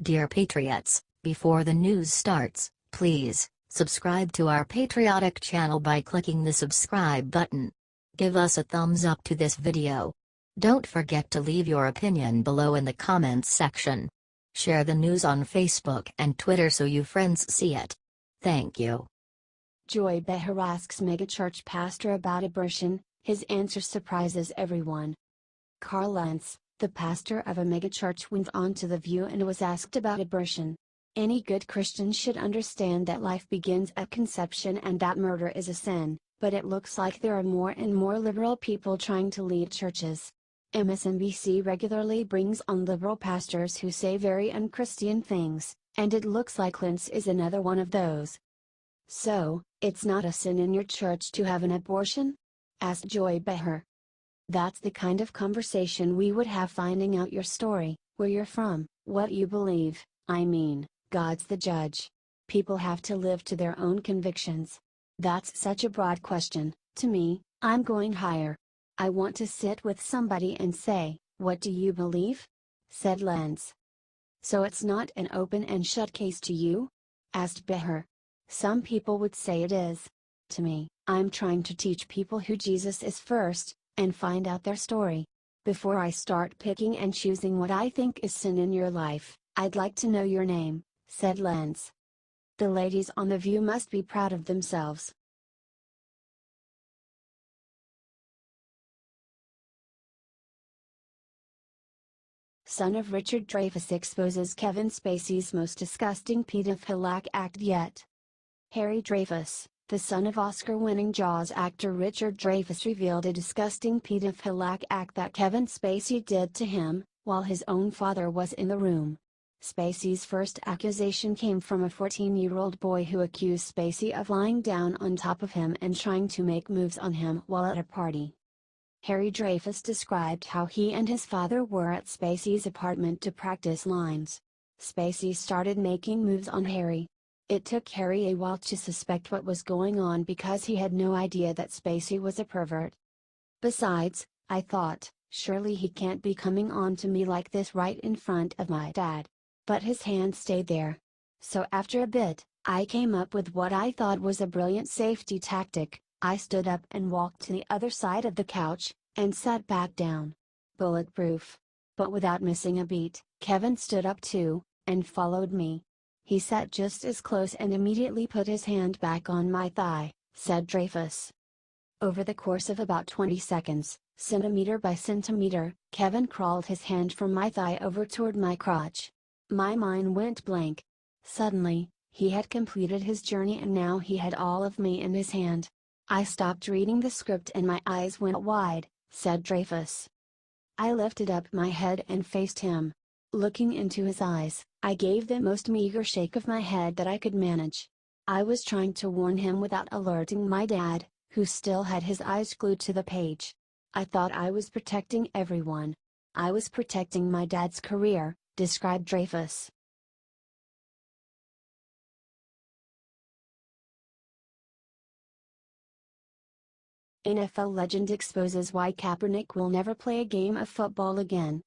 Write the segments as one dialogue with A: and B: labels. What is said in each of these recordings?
A: Dear Patriots, before the news starts, please subscribe to our patriotic channel by clicking the subscribe button. Give us a thumbs up to this video. Don't forget to leave your opinion below in the comments section. Share the news on Facebook and Twitter so you friends see it. Thank you.
B: Joy Behar asks megachurch pastor about abortion, his answer surprises everyone. Lentz, the pastor of a megachurch, went on to The View and was asked about abortion. Any good Christian should understand that life begins at conception and that murder is a sin, but it looks like there are more and more liberal people trying to lead churches. MSNBC regularly brings on liberal pastors who say very unchristian things, and it looks like Lentz is another one of those. So, it's not a sin in your church to have an abortion? Asked Joy Behar. That's the kind of conversation we would have finding out your story, where you're from, what you believe. I mean, God's the judge. People have to live to their own convictions. That's such a broad question. To me, I'm going higher. I want to sit with somebody and say, "What do you believe?" said Lentz. So it's not an open and shut case to you? Asked Behar. Some people would say it is. To me, I'm trying to teach people who Jesus is first, and find out their story. Before I start picking and choosing what I think is sin in your life, I'd like to know your name, said Lentz. The ladies on The View must be proud of themselves. Son of Richard Dreyfuss exposes Kevin Spacey's most disgusting pedophilic act yet. Harry Dreyfuss, the son of Oscar-winning Jaws actor Richard Dreyfuss, revealed a disgusting pedophilic act that Kevin Spacey did to him, while his own father was in the room. Spacey's first accusation came from a 14-year-old boy who accused Spacey of lying down on top of him and trying to make moves on him while at a party. Harry Dreyfuss described how he and his father were at Spacey's apartment to practice lines. Spacey started making moves on Harry. It took Harry a while to suspect what was going on because he had no idea that Spacey was a pervert. Besides, I thought, surely he can't be coming on to me like this right in front of my dad. But his hand stayed there. So after a bit, I came up with what I thought was a brilliant safety tactic. I stood up and walked to the other side of the couch, and sat back down. Bulletproof. But without missing a beat, Kevin stood up too, and followed me. He sat just as close and immediately put his hand back on my thigh, said Dreyfuss. Over the course of about 20 seconds, centimeter by centimeter, Kevin crawled his hand from my thigh over toward my crotch. My mind went blank. Suddenly, he had completed his journey and now he had all of me in his hand. I stopped reading the script and my eyes went wide, said Dreyfuss. I lifted up my head and faced him. Looking into his eyes, I gave the most meager shake of my head that I could manage. I was trying to warn him without alerting my dad, who still had his eyes glued to the page. I thought I was protecting everyone. I was protecting my dad's career, described Dreyfuss. NFL legend exposes why Kaepernick will never play a game of football again.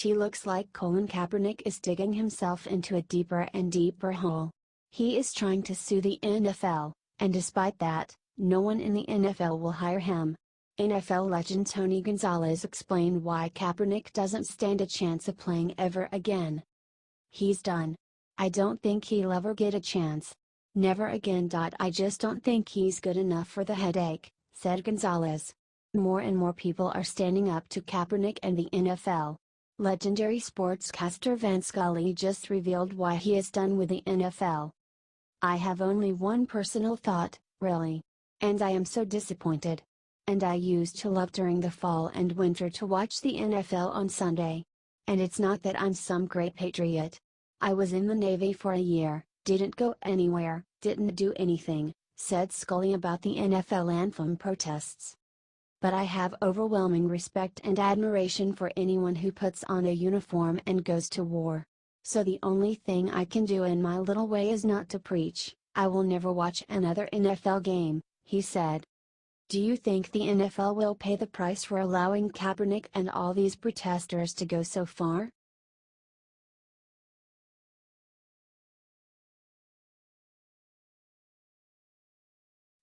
B: Looks like Colin Kaepernick is digging himself into a deeper and deeper hole. He is trying to sue the NFL, and despite that, no one in the NFL will hire him. NFL legend Tony Gonzalez explained why Kaepernick doesn't stand a chance of playing ever again. He's done. I don't think he'll ever get a chance. Never again. I just don't think he's good enough for the headache, said Gonzalez. More and more people are standing up to Kaepernick and the NFL. Legendary sportscaster Vin Scully just revealed why he is done with the NFL. I have only one personal thought, really. And I am so disappointed. And I used to love during the fall and winter to watch the NFL on Sunday. And it's not that I'm some great patriot. I was in the Navy for a year, didn't go anywhere, didn't do anything, said Scully about the NFL anthem protests. But I have overwhelming respect and admiration for anyone who puts on a uniform and goes to war. So the only thing I can do in my little way is not to preach. I will never watch another NFL game, he said. Do you think the NFL will pay the price for allowing Kaepernick and all these protesters to go so far?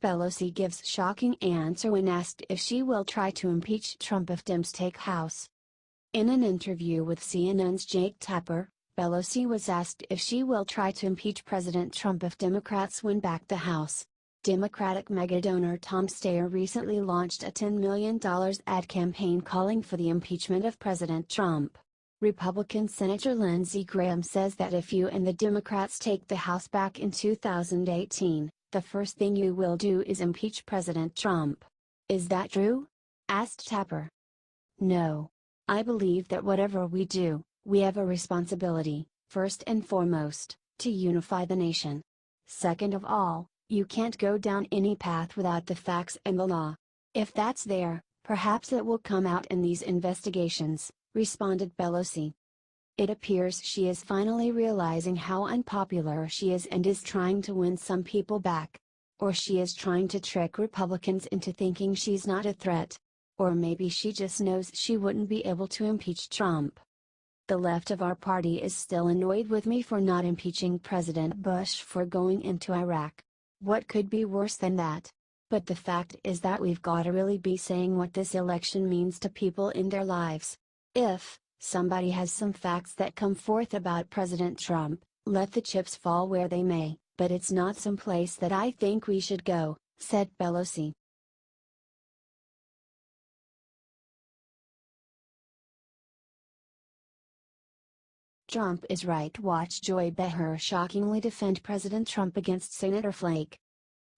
B: Pelosi gives shocking answer when asked if she will try to impeach Trump if Dems take House. In an interview with CNN's Jake Tapper, Pelosi was asked if she will try to impeach President Trump if Democrats win back the House. Democratic megadonor Tom Steyer recently launched a $10 million ad campaign calling for the impeachment of President Trump. Republican Senator Lindsey Graham says that if you and the Democrats take the House back in 2018, the first thing you will do is impeach President Trump. Is that true? Asked Tapper. No. I believe that whatever we do, we have a responsibility, first and foremost, to unify the nation. Second of all, you can't go down any path without the facts and the law. If that's there, perhaps it will come out in these investigations, responded Pelosi. It appears she is finally realizing how unpopular she is and is trying to win some people back. Or she is trying to trick Republicans into thinking she's not a threat. Or maybe she just knows she wouldn't be able to impeach Trump. The left of our party is still annoyed with me for not impeaching President Bush for going into Iraq. What could be worse than that? But the fact is that we've gotta really be saying what this election means to people in their lives. If somebody has some facts that come forth about President Trump, let the chips fall where they may, but it's not some place that I think we should go, said Pelosi. Trump is right. Watch Joy Behar shockingly defend President Trump against Senator Flake.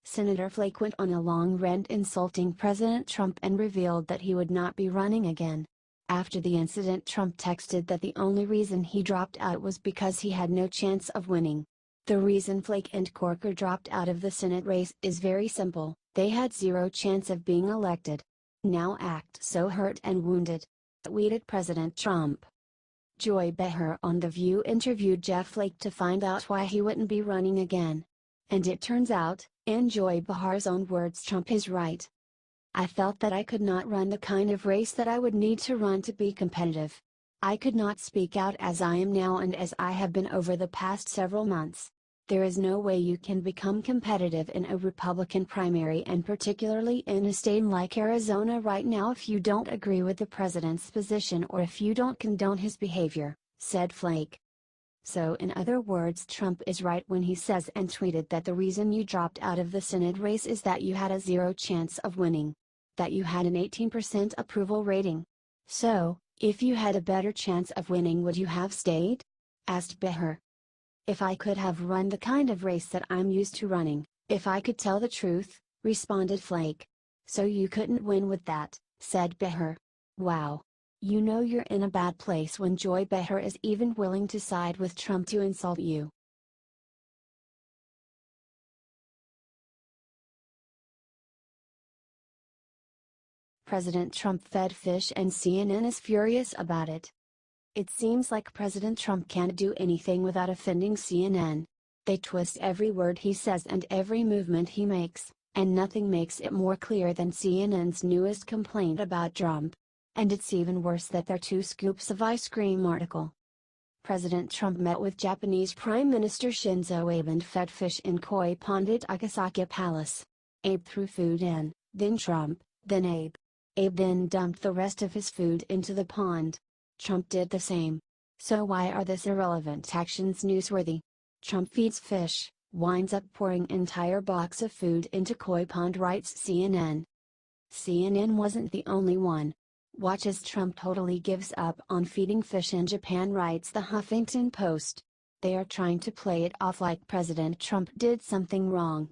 B: Senator Flake went on a long rant insulting President Trump and revealed that he would not be running again. After the incident, Trump texted that the only reason he dropped out was because he had no chance of winning. The reason Flake and Corker dropped out of the Senate race is very simple: they had zero chance of being elected. Now act so hurt and wounded, tweeted President Trump. Joy Behar on The View interviewed Jeff Flake to find out why he wouldn't be running again. And it turns out, in Joy Behar's own words, Trump is right. I felt that I could not run the kind of race that I would need to run to be competitive. I could not speak out as I am now and as I have been over the past several months. There is no way you can become competitive in a Republican primary, and particularly in a state like Arizona right now, if you don't agree with the president's position or if you don't condone his behavior, said Flake. So in other words, Trump is right when he says and tweeted that the reason you dropped out of the Senate race is that you had a zero chance of winning. That you had an 18% approval rating. So, if you had a better chance of winning, would you have stayed? Asked Behar. If I could have run the kind of race that I'm used to running, if I could tell the truth, responded Flake. So you couldn't win with that, said Behar. Wow. You know you're in a bad place when Joy Behar is even willing to side with Trump to insult you. President Trump fed fish and CNN is furious about it. It seems like President Trump can't do anything without offending CNN. They twist every word he says and every movement he makes, and nothing makes it more clear than CNN's newest complaint about Trump. And it's even worse that they're 2 scoops of ice cream article. President Trump met with Japanese Prime Minister Shinzo Abe and fed fish in koi pond at Akasaka Palace. Abe threw food in, then Trump, then Abe. Abe then dumped the rest of his food into the pond. Trump did the same. So why are these irrelevant actions newsworthy? Trump feeds fish, winds up pouring entire box of food into koi pond, writes CNN. CNN wasn't the only one. Watch as Trump totally gives up on feeding fish in Japan, writes the Huffington Post. They are trying to play it off like President Trump did something wrong.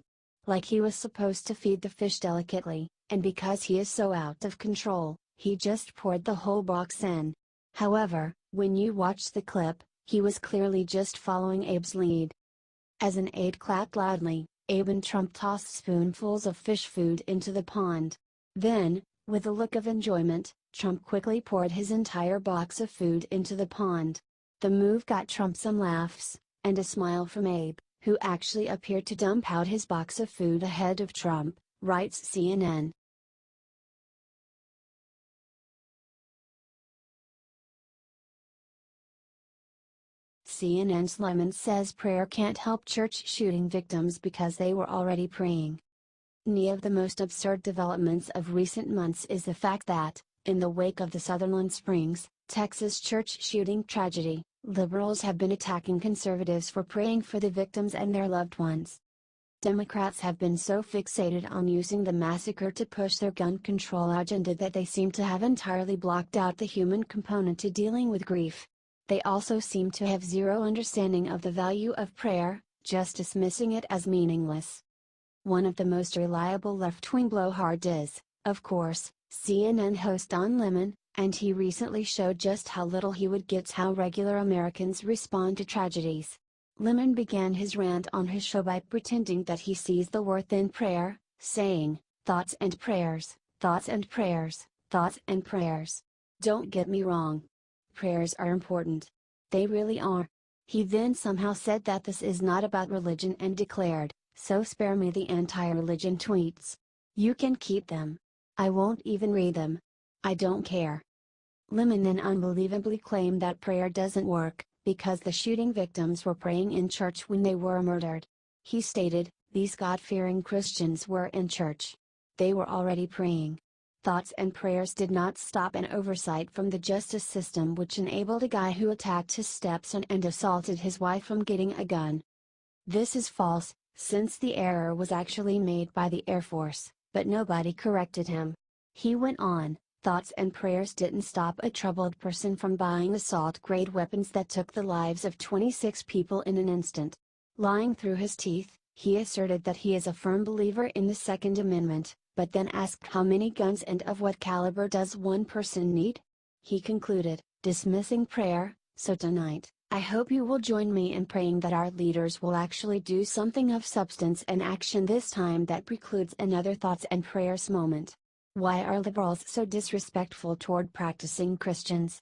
B: Like he was supposed to feed the fish delicately, and because he is so out of control, he just poured the whole box in. However, when you watch the clip, he was clearly just following Abe's lead. As an aide clapped loudly, Abe and Trump tossed spoonfuls of fish food into the pond. Then, with a look of enjoyment, Trump quickly poured his entire box of food into the pond. The move got Trump some laughs, and a smile from Abe, who actually appeared to dump out his box of food ahead of Trump, writes CNN. CNN's Lentz says prayer can't help church shooting victims because they were already praying. One of the most absurd developments of recent months is the fact that, in the wake of the Sutherland Springs, Texas church shooting tragedy, liberals have been attacking conservatives for praying for the victims and their loved ones. Democrats have been so fixated on using the massacre to push their gun control agenda that they seem to have entirely blocked out the human component to dealing with grief. They also seem to have zero understanding of the value of prayer, just dismissing it as meaningless. One of the most reliable left-wing blowhards is, of course, CNN host Don Lemon, and he recently showed just how little he would get how regular Americans respond to tragedies. Lemon began his rant on his show by pretending that he sees the worth in prayer, saying, "Thoughts and prayers, thoughts and prayers, thoughts and prayers. Don't get me wrong. Prayers are important. They really are." He then somehow said that this is not about religion and declared, "So spare me the anti-religion tweets. You can keep them. I won't even read them. I don't care." Lemon then unbelievably claimed that prayer doesn't work, because the shooting victims were praying in church when they were murdered. He stated, "These God-fearing Christians were in church. They were already praying." Thoughts and prayers did not stop an oversight from the justice system which enabled a guy who attacked his stepson and assaulted his wife from getting a gun. This is false, since the error was actually made by the Air Force, but nobody corrected him. He went on, "Thoughts and prayers didn't stop a troubled person from buying assault-grade weapons that took the lives of 26 people in an instant." Lying through his teeth, he asserted that he is a firm believer in the Second Amendment, but then asked how many guns and of what caliber does one person need? He concluded, dismissing prayer, "So tonight, I hope you will join me in praying that our leaders will actually do something of substance and action this time that precludes another thoughts and prayers moment." Why are liberals so disrespectful toward practicing Christians?